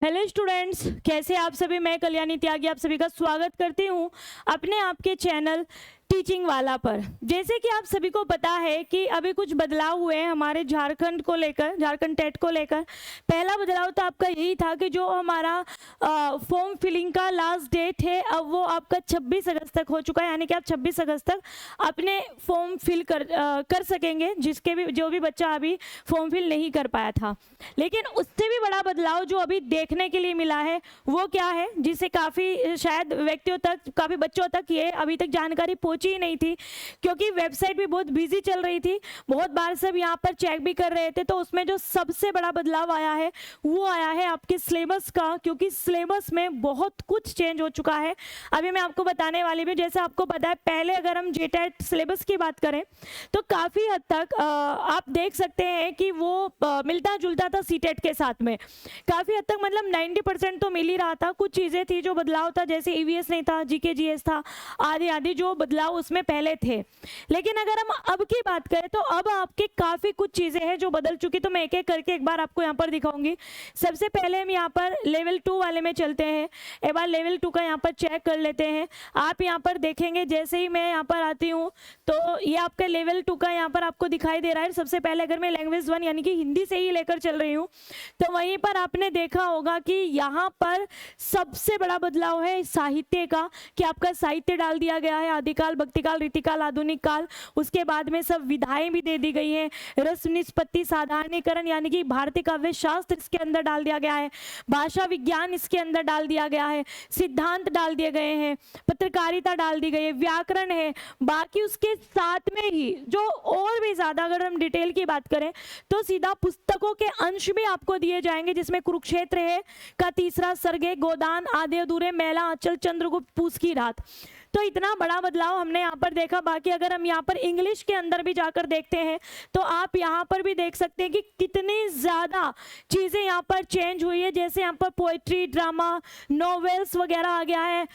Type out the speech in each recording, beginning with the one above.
Hello students, कैसे आप सभी। मैं कल्याणी त्यागी आप सभी का स्वागत करती हूँ अपने आपके चैनल टीचिंग वाला पर। जैसे कि आप सभी को पता है कि अभी कुछ बदलाव हुए हैं हमारे झारखंड को लेकर, झारखंड टेट को लेकर। पहला बदलाव तो आपका यही था कि जो हमारा फॉर्म फिलिंग का लास्ट डेट है अब वो आपका 26 अगस्त तक हो चुका है, यानी कि आप 26 अगस्त तक अपने फॉर्म फिल कर सकेंगे, जिसके भी जो भी बच्चा अभी फॉर्म फिल नहीं कर पाया था। लेकिन उससे भी बड़ा बदलाव जो अभी देखने के लिए मिला है वो क्या है, जिसे काफ़ी शायद व्यक्तियों तक, काफ़ी बच्चों तक ये अभी तक जानकारी पहुंची ही नहीं थी, क्योंकि वेबसाइट भी बहुत बिजी चल रही थी। बहुत बार सब यहाँ पर चेक भी कर रहे थे। तो उसमें जो सबसे बड़ा बदलाव आया है वो आया है आपके सिलेबस का, क्योंकि सिलेबस में बहुत कुछ चेंज हो चुका है। अभी मैं आपको बताने वाली हूँ। जैसे आपको पता है, पहले अगर हम जेटेट सिलेबस की बात करें तो काफ़ी हद तक आप देख सकते हैं कि वो मिलता जुलता था सीटेट के साथ में। काफ़ी हद तक मतलब 90% तो मिल ही रहा था। कुछ चीज़ें थी जो बदलाव था, जैसे ईवीएस नहीं था, जीके जीएस था, आदि आदि जो बदलाव उसमें पहले थे। लेकिन अगर हम अब की बात करें तो अब आपके काफ़ी कुछ चीज़ें हैं जो बदल चुकी। तो मैं एक एक करके एक बार आपको यहाँ पर दिखाऊंगी। सबसे पहले हम यहाँ पर लेवल 2 वाले में चलते हैं। एक बार लेवल 2 का यहाँ पर चेक कर लेते हैं। आप यहाँ पर देखेंगे, जैसे ही मैं यहाँ पर आती हूँ तो ये आपका लेवल 2 का यहाँ पर आपको दिखाई दे रहा है। सबसे पहले अगर मैं लैंग्वेज 1 यानी कि हिंदी से ही लेकर चल रही हूँ तो वहीं पर आपने देखा होगा कि यहाँ पर सबसे बड़ा बदलाव है साहित्य का, कि आपका साहित्य डाल दिया गया है, आदिकाल, भक्तिकाल, रीतिकाल, आधुनिक काल। उसके बाद में सब विधाएं भी दे दी गई हैं। रस निष्पत्ति, साधारणीकरण यानी कि भारतीय काव्य शास्त्र इसके अंदर डाल दिया गया है। भाषा विज्ञान इसके अंदर डाल दिया गया है। सिद्धांत डाल दिए गए हैं। पत्रकारिता डाल दी गई है। व्याकरण है। बाकी उसके साथ में ही जो और भी ज्यादा अगर हम डिटेल की बात करें तो सीधा पुस्तकों के अंश भी आपको दिए जाएंगे, जिसमें कुरुक्षेत्र है का तीसरा सर्ग है, गोदान, आधे अधूरे, मैला आंचल, चंद्रगुप्त, पूस की रात। तो इतना बड़ा बदलाव हमने यहाँ पर देखा। बाकी अगर हम यहाँ पर इंग्लिश के अंदर भी जाकर देखते हैं तो आप यहाँ पर भी देख सकते हैं कि कितनी ज़्यादा चीज़ें यहाँ पर चेंज हुई है। जैसे यहाँ पर पोइट्री, ड्रामा, नॉवेल्स वगैरह आ गया है।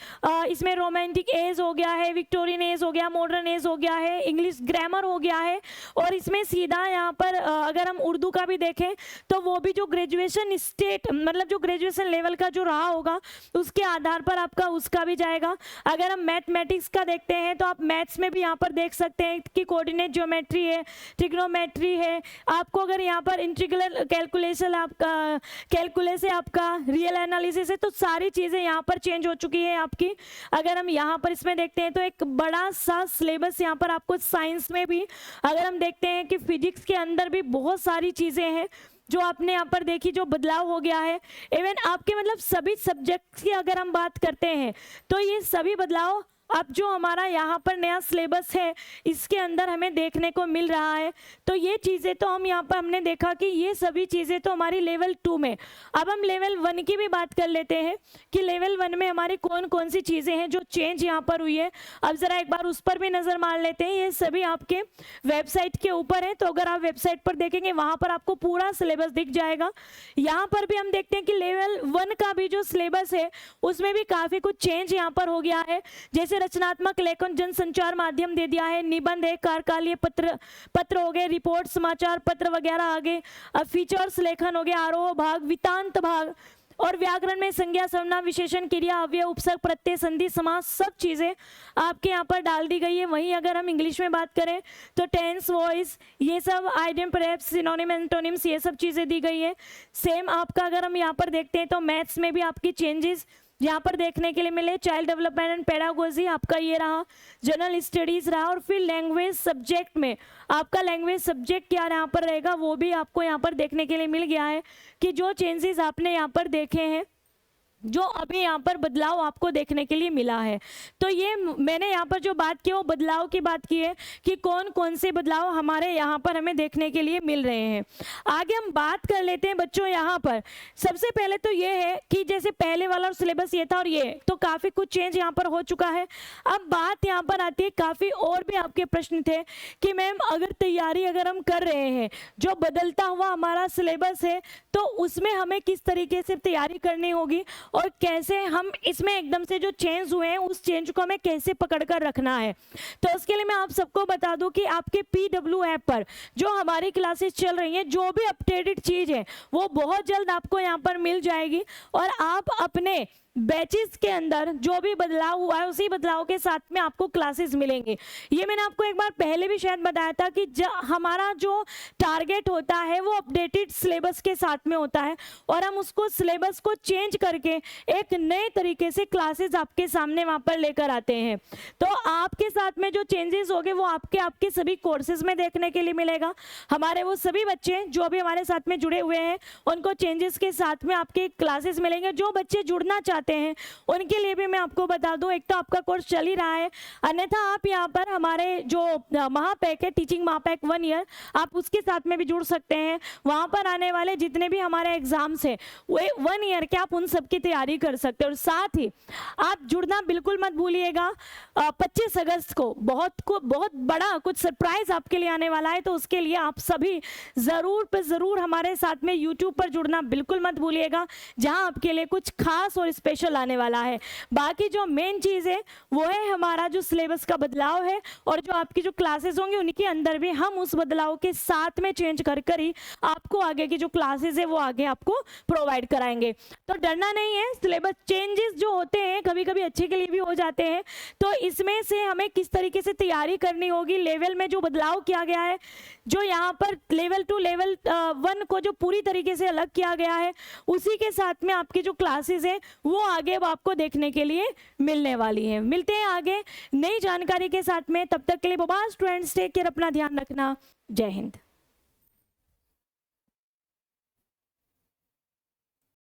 इसमें रोमांटिक एज हो गया है, विक्टोरियन एज हो गया, मॉडर्न एज हो गया है, इंग्लिश ग्रामर हो गया है। और इसमें सीधा यहाँ पर अगर हम उर्दू का भी देखें तो वो भी जो ग्रेजुएशन स्टेट मतलब जो ग्रेजुएशन लेवल का जो रहा होगा उसके आधार पर आपका उसका भी जाएगा। अगर हम मैथमेटिक्स का देखते हैं तो आप मैथ्स में भी यहाँ पर देख सकते हैं कि कोऑर्डिनेट ज्योमेट्री है, ट्रिग्नोमेट्री है। आपको अगर यहाँ पर इंटीग्रल कैलकुलेशन आपका कैलकुलस है, आपका रियल एनालिसिस है, तो सारी चीज़ें यहाँ पर चेंज हो चुकी है आपकी। अगर हम यहाँ पर इसमें देखते हैं तो एक बड़ा सा सिलेबस यहाँ पर आपको साइंस में भी, अगर हम देखते हैं कि फिजिक्स के अंदर भी बहुत सारी चीज़ें हैं जो आपने यहाँ पर देखी, जो बदलाव हो गया है। इवन आपके मतलब सभी सब्जेक्ट्स की अगर हम बात करते हैं तो ये सभी बदलाव अब जो हमारा यहाँ पर नया सिलेबस है इसके अंदर हमें देखने को मिल रहा है। तो ये चीज़ें तो हम यहाँ पर हमने देखा कि ये सभी चीज़ें तो हमारी लेवल 2 में। अब हम लेवल 1 की भी बात कर लेते हैं कि लेवल 1 में हमारी कौन कौन सी चीज़ें हैं जो चेंज यहाँ पर हुई है। अब ज़रा एक बार उस पर भी नज़र मार लेते हैं। ये सभी आपके वेबसाइट के ऊपर है, तो अगर आप वेबसाइट पर देखेंगे वहाँ पर आपको पूरा सिलेबस दिख जाएगा। यहाँ पर भी हम देखते हैं कि लेवल 1 का भी जो सिलेबस है उसमें भी काफ़ी कुछ चेंज यहाँ पर हो गया है। जैसे रचनात्मक लेखन, जनसंचार माध्यम दे दिया है, निबंध है, कारकालीय पत्र हो गए, रिपोर्ट, समाचार पत्र वगैरह आ गए, अब फीचर्स लेखन हो गया, आरोह भाग, वितांत भाग, और व्याकरण में संज्ञा, सर्वनाम, विशेषण, क्रिया, अव्यय, उपसर्ग, प्रत्यय, संधि, समास, सब चीज़ें आपके यहाँ पर डाल दी गई है। वहीं अगर हम इंग्लिश में बात करें तो टेंस, वॉइस, ये सब, आइडियम, प्रेप्स, सिनोनिम, एंटोनिम्स, ये सब चीज़ें दी गई है। सेम आपका अगर हम यहाँ पर देखते हैं तो मैथ्स में भी आपकी चेंजेस यहाँ पर देखने के लिए मिले। चाइल्ड डेवलपमेंट एंड पेडागोजी आपका ये रहा, जनरल स्टडीज रहा, और फिर लैंग्वेज सब्जेक्ट में आपका लैंग्वेज सब्जेक्ट क्या यहाँ पर रहेगा वो भी आपको यहाँ पर देखने के लिए मिल गया है कि जो चेंजेस आपने यहाँ पर देखे हैं, जो अभी यहाँ पर बदलाव आपको देखने के लिए मिला है। तो ये मैंने यहाँ पर जो बात की वो बदलाव की बात की है कि कौन कौन से बदलाव हमारे यहाँ पर हमें देखने के लिए मिल रहे हैं। आगे हम बात कर लेते हैं बच्चों। यहाँ पर सबसे पहले तो ये है कि जैसे पहले वाला सिलेबस ये था और ये तो काफ़ी कुछ चेंज यहाँ पर हो चुका है। अब बात यहाँ पर आती है, काफ़ी और भी आपके प्रश्न थे कि मैम अगर तैयारी अगर हम कर रहे हैं, जो बदलता हुआ हमारा सिलेबस है तो उसमें हमें किस तरीके से तैयारी करनी होगी और कैसे हम इसमें एकदम से जो चेंज हुए हैं उस चेंज को हमें कैसे पकड़ कर रखना है। तो उसके लिए मैं आप सबको बता दूं कि आपके PW ऐप पर जो हमारी क्लासेस चल रही हैं, जो भी अपडेटेड चीज़ है वो बहुत जल्द आपको यहाँ पर मिल जाएगी और आप अपने बैचेस के अंदर जो भी बदलाव हुआ है उसी बदलाव के साथ में आपको क्लासेस मिलेंगे। ये मैंने आपको एक बार पहले भी शायद बताया था कि हमारा जो टारगेट होता है वो अपडेटेड सिलेबस के साथ में होता है और हम उसको सिलेबस को चेंज करके एक नए तरीके से क्लासेस आपके सामने वहाँ पर लेकर आते हैं। तो आपके साथ में जो चेंजेस होंगे वो आपके सभी कोर्सेज में देखने के लिए मिलेगा। हमारे वो सभी बच्चे जो भी हमारे साथ में जुड़े हुए हैं उनको चेंजेस के साथ में आपके क्लासेस मिलेंगे। जो बच्चे जुड़ना चाहते हैं उनके लिए भी मैं आपको बता दूं, एक तो आपका कोर्स चल ही रहा है, अन्यथा आप यहाँ पर हमारे जो महापैक है टीचिंग महापैक 1 ईयर, आप उसके साथ में भी जुड़ सकते हैं। वहां पर आने वाले जितने भी हमारे एग्जाम्स है वो 1 ईयर के, आप उन सब की तैयारी कर सकते हैं। और साथ ही आप जुड़ना बिल्कुल मत भूलिएगा, 25 अगस्त को बहुत बड़ा कुछ सरप्राइज आपके लिए आने वाला है, तो उसके लिए आप सभी जरूर हमारे साथ में यूट्यूब पर जुड़ना बिल्कुल मत भूलिएगा, जहां आपके लिए कुछ खास और स्पेशल आने वाला है। बाकी जो मेन चीज है वो है हमारा जो सिलेबस का बदलाव है और जो आपकी जो क्लासेस होंगी उनके अंदर भी हम उस बदलाव के साथ में चेंज कर ही आपको आगे की जो क्लासेस है वो आगे आपको प्रोवाइड कराएंगे। तो डरना नहीं है, सिलेबस चेंजेस जो होते हैं कभी कभी अच्छे के लिए भी हो जाते हैं। तो इसमें से हमें किस तरीके से तैयारी करनी होगी, लेवल में जो बदलाव किया गया है, जो यहाँ पर लेवल 2 लेवल 1 को जो पूरी तरीके से अलग किया गया है, उसी के साथ में आपकी जो क्लासेस है वो आगे वो आपको देखने के लिए मिलने वाली है। मिलते हैं आगे नई जानकारी के साथ में, तब तक के लिए बाय स्टूडेंट्स, टेक केयर, अपना ध्यान रखना। जय हिंद।